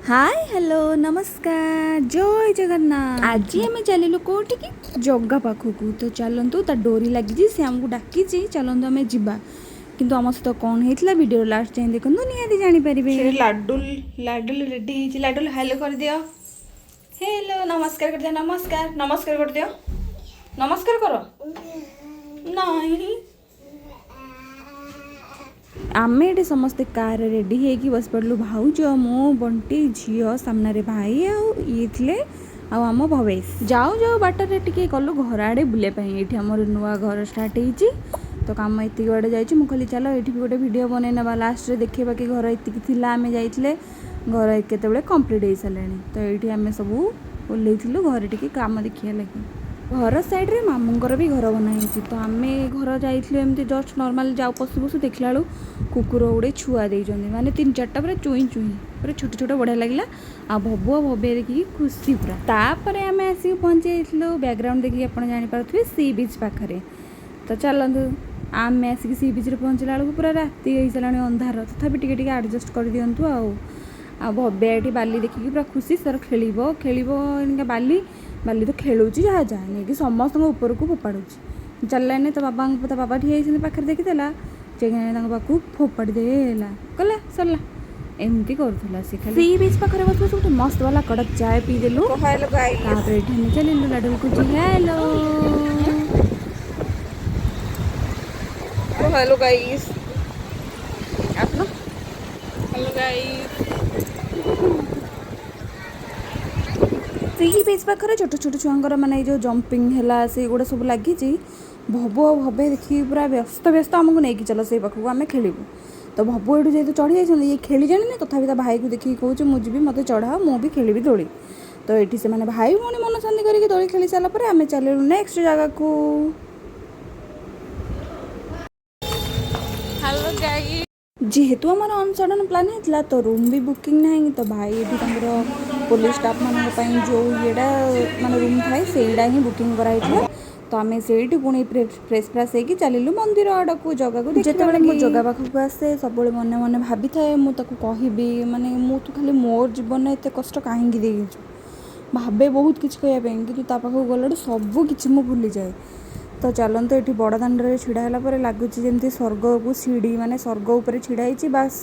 Hi hello नमस्कार जय जगन्नाथ। आज आम चलू कौटी की जगह पाखक तो चलतु ता डोरी लगी सी आमको डाकी चलतु आम जा किंतु आम सहित कौन होता वीडियो लास्ट जाए देखो निहाती जानीपर। लाडुल लाडुल रेडी लाडुल हेलो कर दियो हेलो नमस्कार कर दियो नमस्कार नमस्कार कर दियो नमस्कार करो नहीं आम ये समस्ते कार रेडी होगी बस पड़लु भाउज मो बंटी झील सामने भाई आए आम भवेश जाऊ जाऊ बाटर टे गलु घर आड़े बुलापाई ये आमर नुआ घर स्टार्ट हो तो कम ये बड़े जाइए मुझे चल ये भी गोटे भिड बनई ना लास्ट देखा कि घर ये आम जाइए घर केत कम्प्लीट हो सारे तो ये आम सब ओल्लू घर टे कम देखा लगे घर साइड रे मामूंकर भी घर बनाई तो आम घर जाइए जस्ट नॉर्मल जाऊ पशु पशु देखला बेलू कुकुर गुड़े छुआ देते माने 3-4टा पूरा चुई चुई पूरा छोट छोट बढ़िया लगे आ भबुआ भव्य देखिए खुशी पूरा तापर आम आसिक पहुँची जाइलु बैकग्राउंड देखिए आप जानीपे सी बीच पाखे तो चलतु आम आसिक सी बीच पहुँचला बेलू पूरा राति हो सारा अंधार तथापि टिके आडजस्ट कर दिंतु आ भव्य ये बाली देखिए पूरा खुशी सर खेल खेल बाली बाली तो खेलुची जहाँ जहाँ नहीं समस्त ऊपर को फोपाड़ू चलने तो बाबा ठीक पाखे देखीदेला पाक फोपाड़ी देला कला सरला एमती करूला सी खाली सी बीच पाखे बस गोटे मस्त वाला कड़क चाय पीदेलु ये चलू लाडू को hello hello guys hello guys sea beach पाखे छोट छोट छुआर माने जो जंपिंग है से गुड़ा सब लगी भबु आ भव्य देखिए पूरा व्यस्त व्यस्त आमको नहीं चल से पाखक आम खेलू तो भबु ये जेहतु चढ़ी जाइए ये खेली जानी तथापि ता भाई को देखिए कहे मुझे मत चढ़ा मुझे खेली दोली तो ये से भाई भौणी मन शांति करके दोली खेली सारापर आम चलू नेक्स्ट जगह को। जेहेतु आम अनसडन प्लान होता तो रूम भी बुकिंग ना तो भाई ये पुलिस स्टाफ मान जो येटा माने रूम थाए सेटा ही बुकिंग कराई तो आम से पुणी फ्रेश फ्राश होगी चलू मंदिर आड़ को जगह को जिते मो जगह पाखक आसे सब मन मन भाभी थाए मुझे कहबी माने मु तो खाली मोर जीवन में एत कष्ट कहीं भावे बहुत किसी कहवाई कि पाखक गला सब किसी मुझे भूली जाए तो चलते ये बड़ दाण्ड ढड़ा है लगुच जमी स्वर्ग को सीढ़ी माने स्वर्ग उपर ढड़ाई बास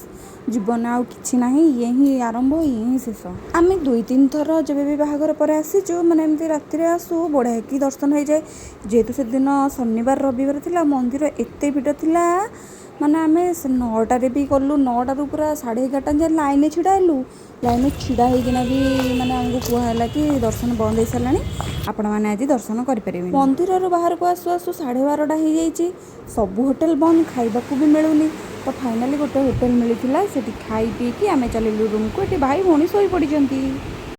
जीवन आउ कि ना ये ही आरंभ ये ही शेष आम 2-3 थर जब भी बाहागर पर आसीचु माने एमती राति आसू बढ़िया कि दर्शन हो जाए जेहेतु से दिन शनिवार रविवार थिला मंदिर एत भिड़ थिला माने आम 9टारे भी कलु 9टारू पूरा 11:30 जाए लाइन छिड़ालु लाइन छिड़ा होना भी माने आमको कहला कि दर्शन बंद हो सारा आपण मैंने आज दर्शन करें मंदिर बाहर को आसु आसु 12:30 हो जाए सब होटेल बंद खाइबा भी मिलूनी तो फाइनाली गोटे होटेल मिलता से खाई पीकी आम चलू रूम को ये भाई भौणी शोई पड़ी।